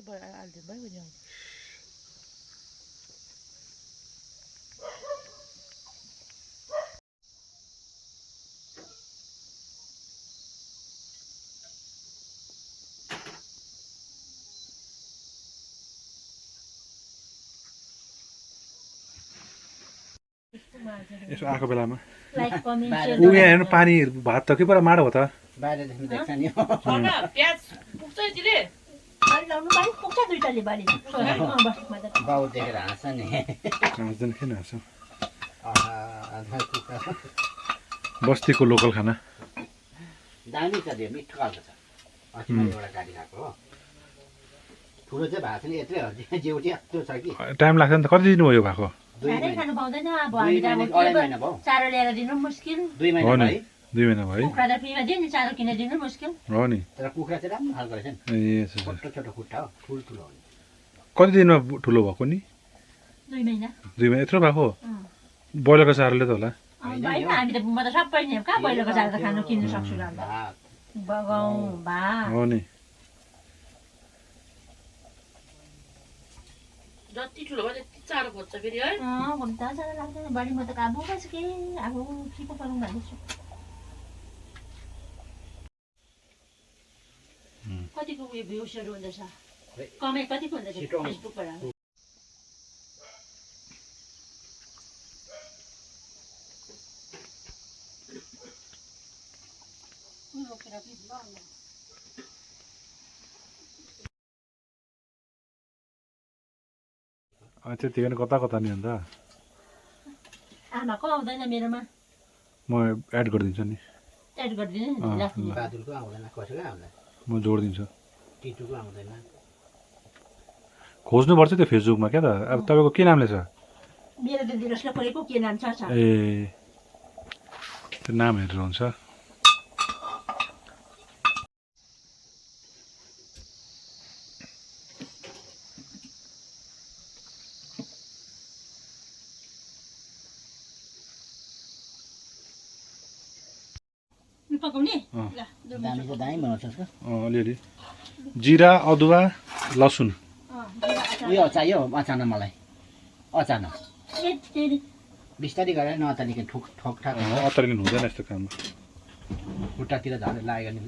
पनि हालिदिनु भयो नि यसो आएको बेलामा लाइक कमेन्ट शेयर ऊ यहाँ हेर्नु पानी भात त के पुरा माडो हो त बाहिरदेखि देख्छ नि प्याज पुग्छ तिले अलि लाउनु बारी पुग्छ दुईटाले बारी बस मजा बाउ देखेर हाँस नि हाँस्दैन किन हाँस्छ आधा कुखुरा बस्तीको लोकल खाना दामी छ त्यो मिठो खालको छ अस्ति मैले एउटा गाडी खाएको हो ठुलो चाहिँ भएको छैन यत्रै हो जेउटी यस्तो छ कि टाइम लाग्छ नि त कति दिनु भयो भएको 2 खानै महिना खानु पाउँदैन अब 2 हामी त महिना अब 2.5 महिना भयो चारो ल्याएर दिनु मुस्किल 2 महिना हो नि भयो 2 महिना भयो कुखुरा त फ्रीमा दियो नि चारो किनेर दिनु मुस्किल हो नि तर कुखुरा चाहिँ राम्रो खालको रहेछ नि ए छोटो छोटो खुट्टा हो ठुल्ठुलो हो कति दिनमा ठुलो भएको नि 2 महिना 2 महिना यत्रो भएको ब्रोइलरको चारोले त होला होइन हामी त म त सबै नि कहाँ पहिलोको चारो त खानु किन्नु सक्छु र अन्त भात बगाउँ भात हो नि जति ठुलो भयो त्यति चारो खोज्छ फेरि है घुम्दा चारो लाग्दैन बढी म त काबु बस के अब के पो गरौँ भन्दैछु कतिको उयो भ्युजहरू हुँदैछ कमेन्ट कतिको हुँदैछ छिटो आउँछ। फेसबुकबाट त्यति भने कता कता नि अन्त आमाको आउँदैन मेरोमा म एड गरिदिन्छु नि एड गरिदिनु नि लास्टमा बादुलको आउँदैन कसैको आउँदैन म जोडिदिन्छु टिटुको आउँदैन खोज्नुपर्छ त्यो फेसबुकमा क्या त अब तपाईँको के नामले छ मेरो त दिनुहोस् न खोलेको के नाम छ ए त्यो नाम हेरेर हुन्छ पकाउने ल दामी चाहिँ दामी बनाउँछ उसको अलिअलि जिरा अदुवा लसुन उयो चाहियो अचानक मलाई अचानक फेरि बिस्तारै गरेर नअचानिक ठोक ठोक ठाक अत्तरिनु हुँदैन यस्तो काममा खुट्टातिर झन् लाग्यो भने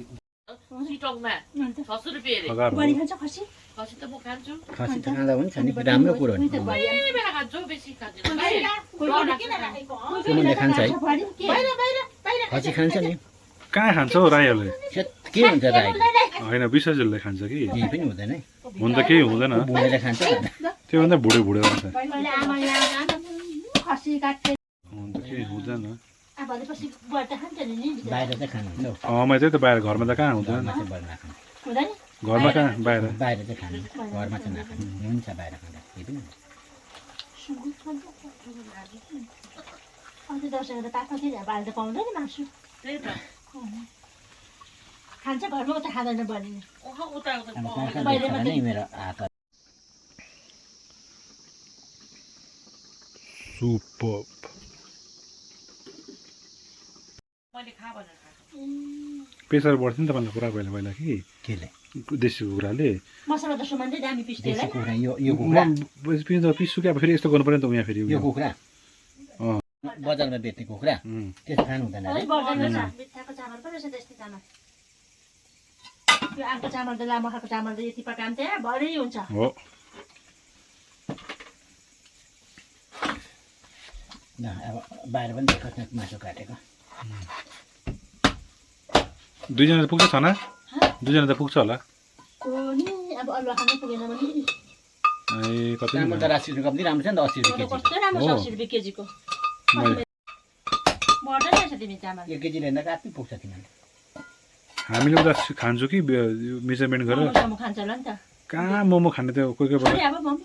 सिटोङमा 600 रुपियाँ अरे अगार हो। बढी खान्छ खसी खसी त म खान्छु खसी त खाँदा पनि छ नि राम्रो कुरो हो नि कोही बेला खान्छु बेसी खाँदैन सुमनले खान्छ है खसी खान्छ नि कहाँ खान्छ हौ राईहरूले सेट के हुन्छ राई होइन विश्वासहरूले खान्छ कि केही पनि हुँदैन है हुन त केही हुँदैन बुढेले खान्छ त्योभन्दा बुढे बुढे हुन्छ मैले आमा खसी काट्थे हुन त केही हुँदैन अब भनेपछि बढ्दा खान्छ नि बाहिर चाहिँ खानुहुन्छ हौ मैले त्यही त बाहिर घरमा त कहाँ हुँदैन घरमा चाहिँ बढी नखानु हुँदैन घरमा कहाँ बाहिर बाहिर चाहिँ खानु घरमा चाहिँ नखानु हुन्छ बाहिर खाँदा केही पनि हुँदैन अन्त दसैँको त पाक्न के बाहिर त पाउँदैन मासु त्यही त खान्छ घरमा उता खाँदैन बनिने उता अब कहाँ कहाँ देख्छ भने मेरो हात सुपर मैले खा भनेर खाएको प्रेसर बढ्थ्यो नि तपाईँलाई पुरा पहिला पहिला कि केले देशी कुखुराले मसला त सुमान चाहिँ दामी पिस्दै देशी कुखुरा यो कुखुरा पिस सुक्यो फेरि यस्तो गर्नु पर्यो नि त यहाँ फेरि यो कुखुरा अँ बजारमा बेच्ने कुखुरा त्यसो खानु हुँदैन है मिठाको चामल पो रहेछ त्यस्तै चामल त्यो अर्को चामल त लामो खालको चामल त यति पकायो भने त भरै हुन्छ हो ल अब बाहिर पनि देख्छ मासु काटेको दुईजना त पुग्छ छना दुईजना त पुग्छ होला नि अब अलुवा खानु पुगेन भने ए कति चामल त 80 रुपियाँ कम्ती राम्रो छ नि त 80 रुपियाँ केजी कस्तो राम्रो छ 80 रुपियाँ केजीको बढ्दै रहेछ तिमी चामल 1 केजी लिँदा राति पुग्छ तिमीले हामीले उता खान्छौँ कि मेजरमेन्ट गरेर मोमो खान्छ होला नि त कहाँ मोमो खाने त्यो कोही कोही बेला अब मोमो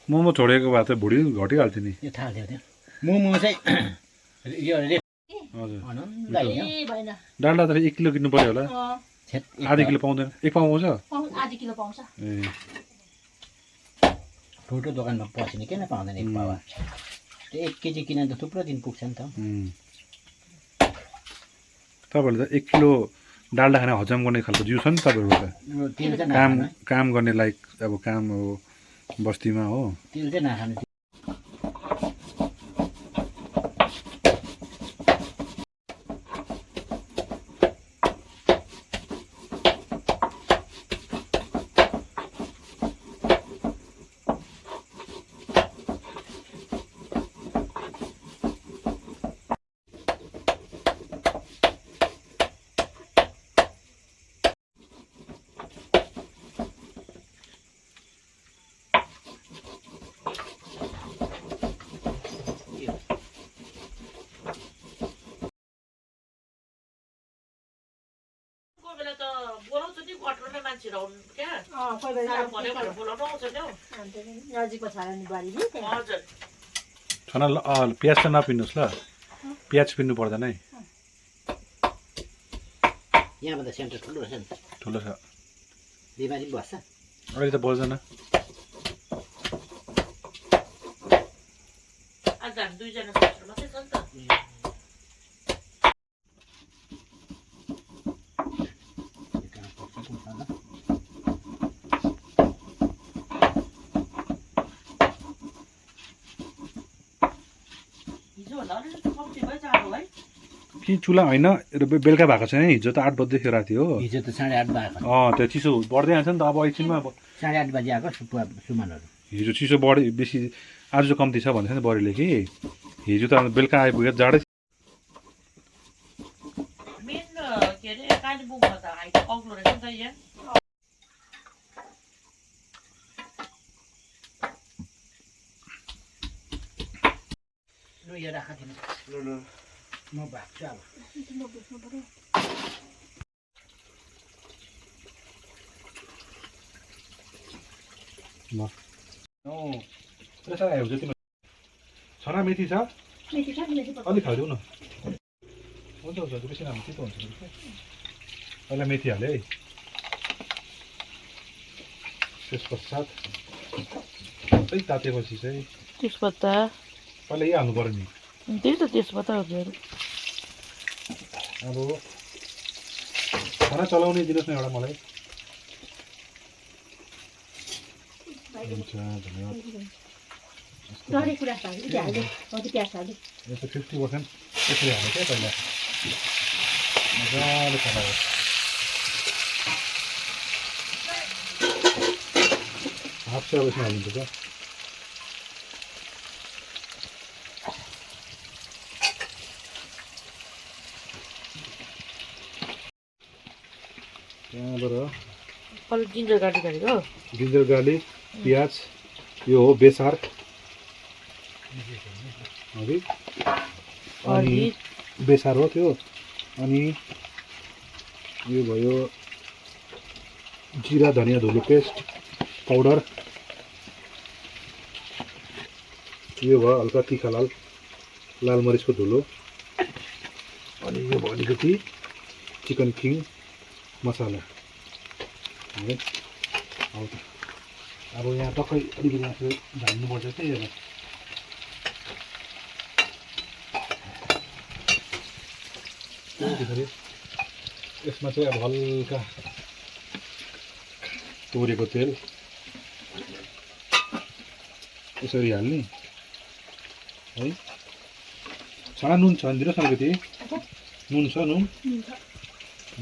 मोमो छोडेको भए त भुँडी घटिहाल्थ्यो नि यो थाहा थियो त्यो मोमो चाहिँ यो रेट हजुर आनन्द आयो ए भएन डाल्डा त 1 किलो किन्नु पर्यो होला छेत आधी किलो पाउँदैन 1 पाउ पाउँछ आधी किलो पाउँछ ए ठुलो दोकानमा पसिने किन पाउँदैन एक पावा त्यो 1 केजी किन त थुप्रो दिन पुग्छ नि त तपाईँहरूले त 1 किलो डाल्डा खाना हजम गर्ने खालको जिउ छ नि तपाईँहरूको त तेल चाहिँ काम नखानु है। काम गर्ने लाइक अब काम अब बस्तीमा हो तेल चाहिँ नखानु कोही बेला त बोलाउँछ नि कटोरले मान्छेहरू आउनु क्या कोही बेला साह्रो पऱ्यो भनेर बोलाउनु आउँछ नि हौ नजिकमा छ नि बुहारी नि हजुर छन प्याज त नपिन्नुहोस् ल प्याज पिन्नु पर्दैन है यहाँबाट सेन्टर ठुलो रहेछ नि ठुलो छ बिमारी पनि बस्छ अहिले त बस्दैन आज हामी दुईजना सासू मात्रै छ नि त हिजोभन्दा अलिकति कम्ती भयो जाडो है कि चुला होइन बेलुका भएको छैन हिजो त 8 बजे राति हो हिजो त 8:30 भएको त्यो चिसो बढ्दै जान्छ नि त अब एकछिनमा अब 8:30 बजी आएको सुमनहरू हिजो चिसो बढी बेसी आज चाहिँ कम्ती छ भन्दैछ नि बढीले कि हिजो त बेलुका आइपुग्यो जाडै मेन के अरे कालिम्पोङमा त हाइट अग्लो रहेछ नि त यहाँ लु यो राख दिनु म भाग्छु अब छना मेथी छ मेथी छ मेथी अलिक हालिदेऊ न हुन्छ हुन्छ बेसी राम्रो चितो हुन्छ पहिला मेथी हाले है त्यस पश्चात अलिक तातेपछि चाहिँ तेजपत्ता पहिला यही हाल्नु पर्यो नि त्यही त तेजपत्ता अब खाना चलाउने दिनुहोस् न एउटा मलाई हुन्छ धन्यवाद डढी कुरा छ नि हाल्दै कति प्याज हाल्दै यो त 50% त्यसरी हाल्यो क्या पहिला मजाले चलायो हाफ चाहिँ अब यसमा हालिन्छ त त्यहाँबाट अलिक जिन्जर गार्लिक हालेको जिन्जर गार्लिक प्याज यो हो बेसार है अनि बेसार हो त्यो अनि यो भयो जिरा धनियाँ धुलो पेस्ट पाउडर यो भयो हल्का तीखा लाल मरिचको धुलो अनि यो भयो अलिकति चिकन किङ मसाला है अब यहाँ टक्कै अलिकति आफू झाल्नुपर्छ चाहिँ यसलाई त्यसरी यसमा चाहिँ अब हल्का तोरेको तेल यसरी हाल्ने है छाना नुन छ भने दिनुहोस् न अलिकति नुन छ नुन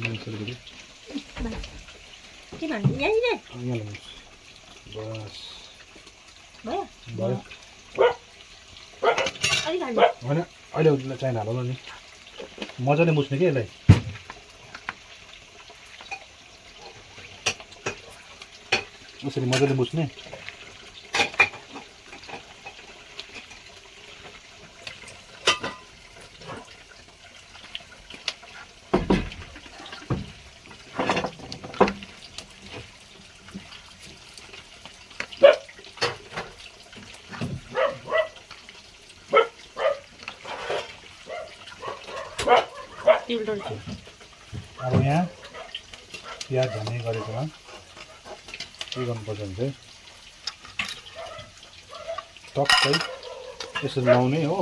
अलिकति के भन्नु यहीँले बस भयो भयो अलिक हाल्नु होइन अहिले चाहिन हालौँ नि मजाले मुछ्ने कि यसलाई यसरी मजाले मुछ्ने अब यहाँ प्याज झर्ने गरेकोमा के गर्नुपर्छ भने चाहिँ टक्कै यसरी लाउने हो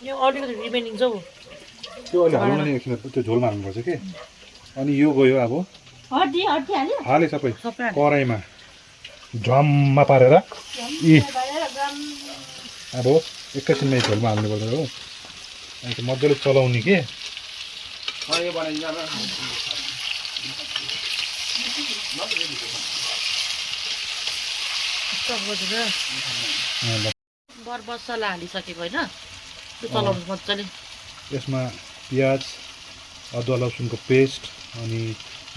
यो अलिकति रिमेनिङ छ हौ त्यो अहिले हाल्नु नि एकछिन त्यो झोलमा हाल्नुपर्छ कि अनि यो गयो अब हड्डी हाल्यो हाले सबै सबै हाल्यो। कराईमा झ्वाममा पारेर यी अब एकैछिनमा यो झोलमा हाल्नु पर्दैन हो अनि त मजाले चलाउने के बर मसला हालिसकेको होइन त्यो चलाउनु मजाले यसमा प्याज अदुवा लसुनको पेस्ट अनि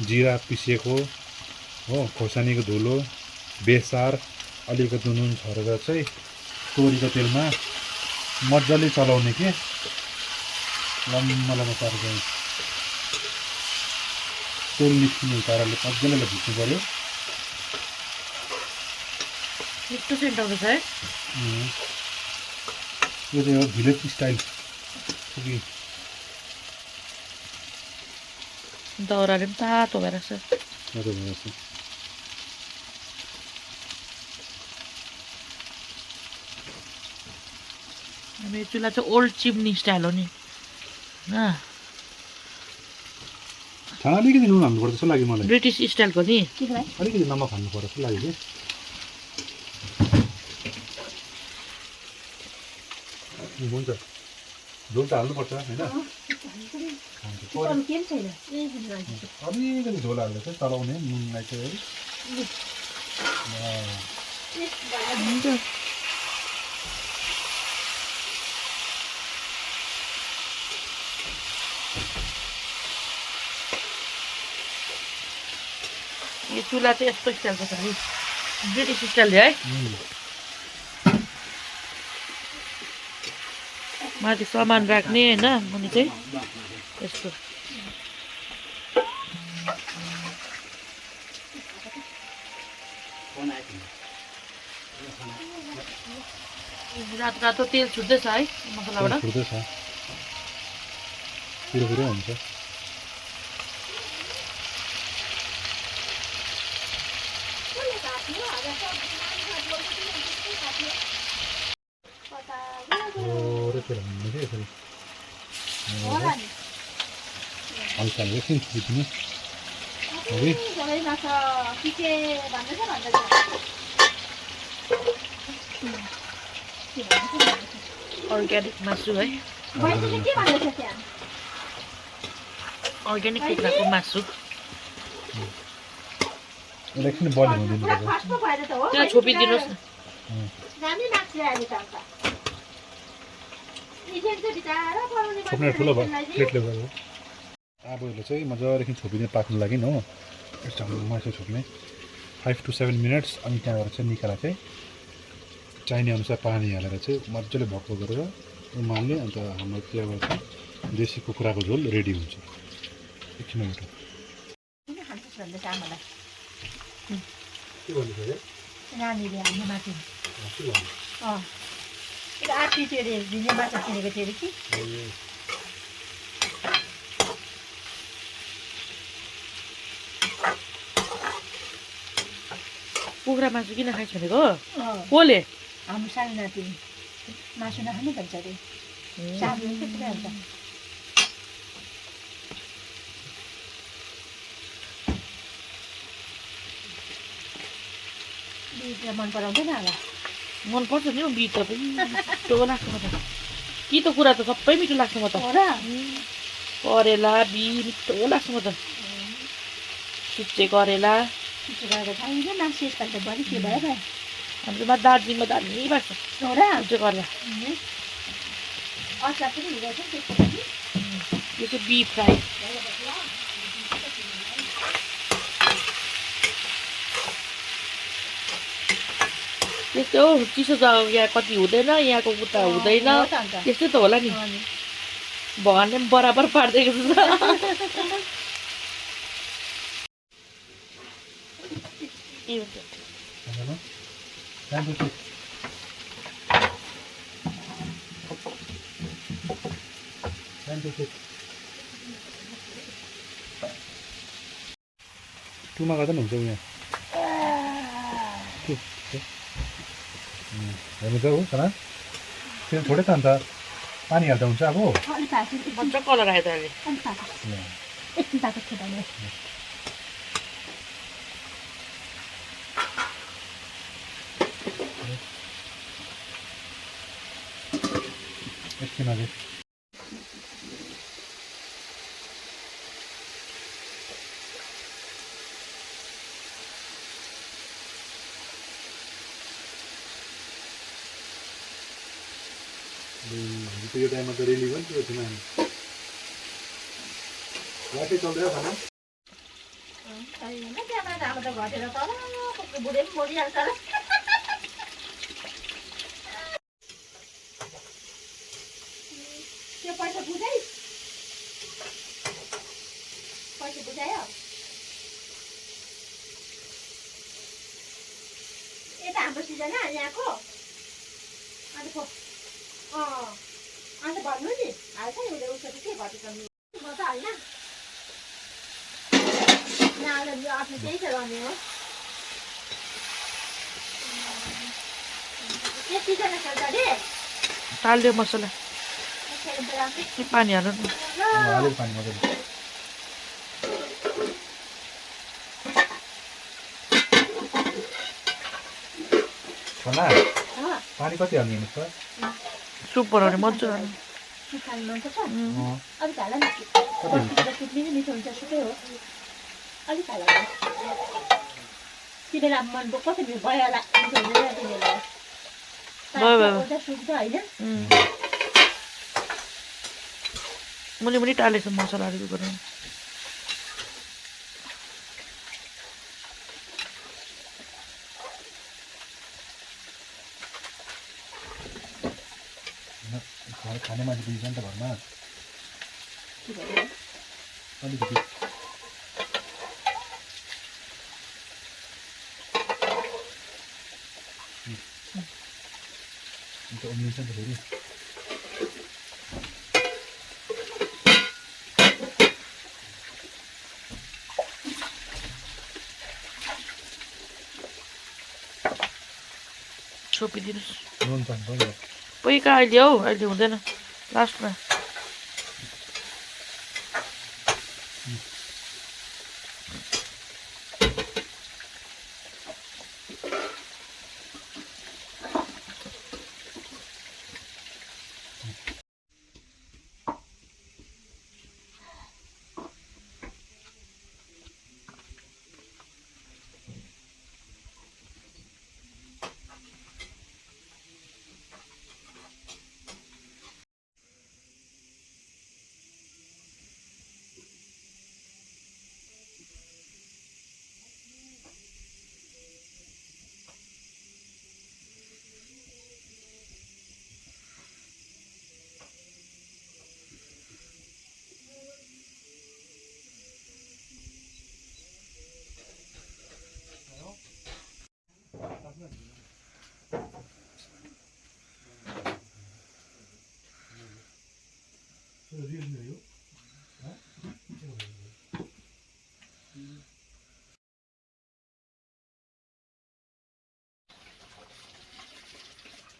जिरा पिसेको हो खोर्सानीको धुलो बेसार अलिकति नुन छरेर चाहिँ तोरीको तेलमा मजाले चलाउने के लम्बा पारेर तेल निस्किने पाराले मजाले भिज्नु पऱ्यो मिठो सेन्ट आउँदैछ है यो चाहिँ हो भिलेज स्टाइल दाउराले पनि तातो भएर छ मेरो चुल्हा चाहिँ ओल्ड चिम्नी स्टाइल हो नि होइन अलिकति नुन हाल्नुपर्छ जस्तो लाग्यो मलाई ब्रिटिस स्टाइलको नि अलिकति नमक हाल्नुपर्छ जस्तो लाग्यो कि हुन्छ झोल त हाल्नुपर्छ होइन अलिकति झोल हालेर चाहिँ चलाउने नुनलाई चाहिँ यो चुल्हा चाहिँ यस्तो स्टाइलको छ नि ब्रिटिस स्टाइलले है माथि सामान राख्ने होइन मुनि चाहिँ यस्तो रातो रातो तेल छुट्दैछ है मसलाबाट छुट्दैछ पिरो पिरो हुन्छ हल्का एकछिन छुट्टिदिनु अर्ग्यानिक मासु है अर्ग्यानिक कुखुराको मासु एकछिन बलिङ हुँदिनुपर्छ त्यहाँ छोपिदिनुहोस् न छोप्ने ठुलो भयो प्लेटले भयो अब यसले चाहिँ मजादेखि छोपिने पाक्नु लागि हो यस्तो मासु छोप्ने 5 to 7 मिनट्स अनि त्यहाँबाट चाहिँ निकालेर चाहिँ चाहिने अनुसार पानी हालेर चाहिँ मजाले भक्को गरेर उमाल्ने अन्त हाम्रो त्यहाँबाट चाहिँ देशी कुखुराको झोल रेडी हुन्छ एकछिन मिनट नानीले हाल्नु माथि आर्ती त्यो अरे भिने माछा किनेको थियो अरे कि कुखुरा मासु किन खाइस् भनेको कसले हाम्रो सानो नाति मासु नखानु भन्छ अरे सानो पुरा हुन्छ मन पराउँदैन होला मनपर्छ नि हौ बिट त पनि मिठो लाग्छ म त कि त कुरा त सबै मिठो लाग्छ म त करेला बी मिठो लाग्छ म त सुच्चे करेला हाम्रोमा दार्जिलिङमा दामी भएको छ सुच्चे करेला यो चाहिँ बी फ्राई त्यस्तै हो चिसो जग्गा यहाँ कति हुँदैन यहाँको उता हुँदैन त्यस्तै त होला नि भगवानले पनि बराबर पारिदिएको छ टुमा गर्दा पनि हुन्छ यहाँ हेर्नु त हो खाना त्यो थोरै त अन्त पानी हाल्दा हुन्छ अब मजा कलर आयो त अहिले एकछिन तातो थियो भने एकछिन अझै यो टाइममा त रेली पनि त्यो थिएन हामी राति चल्दै खाना त्यहाँ अब त घटेर तल बुढे पनि मरिहाल्छ होला त्यो पैसा बुझायो यता हाम्रो सिजन यहाँको अन्त पो अन्त भन्नु नि हाल्छ नि उसले उसको के घटेको म त होइन नहाल्दा यो आफ्नो त्यही त गर्ने हो यतिजना खेल्छ अरे टाल्यो मसला पानी हाल्नु न हालेर पानी मजाले खाना पानी कति हाल्नु हुन्छ सुप बनाउने मजा हाल्नु सुखाल्नु मनपर्छ अलिक हाल न सुप नि मिठो हुन्छ सुकै हो अलिक हाल तिमीलाई मन कति भयो होला मिठो हुँदैन तिमीलाई सुप त होइन मुनि मुनि टालेछ मसलाहरू बनाउनु खाने मान्छे दुई नि त घरमा अलिकति अन्त उम्लिन्छ नि त फेरि छोपिदिनुहोस् नुन पानी पहिका अहिले हौ अहिले हुँदैन लास्टमा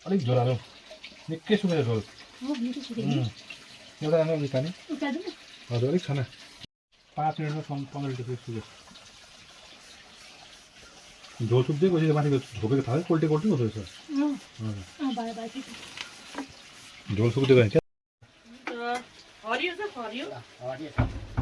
अलिक झोल हालौँ निकै सुकेर झोल एउटा आमा अलिक खाने हजुर अलिक खाना 5 मिनटमा 15 लिटर सुक्यो झोल सुक्दै गएपछि माथिको झोपेको थाहा कोल्टे कोल्टे हुँदो रहेछ झोल सुक्दै गयो क्या हरियो छ हरियो हरियो छ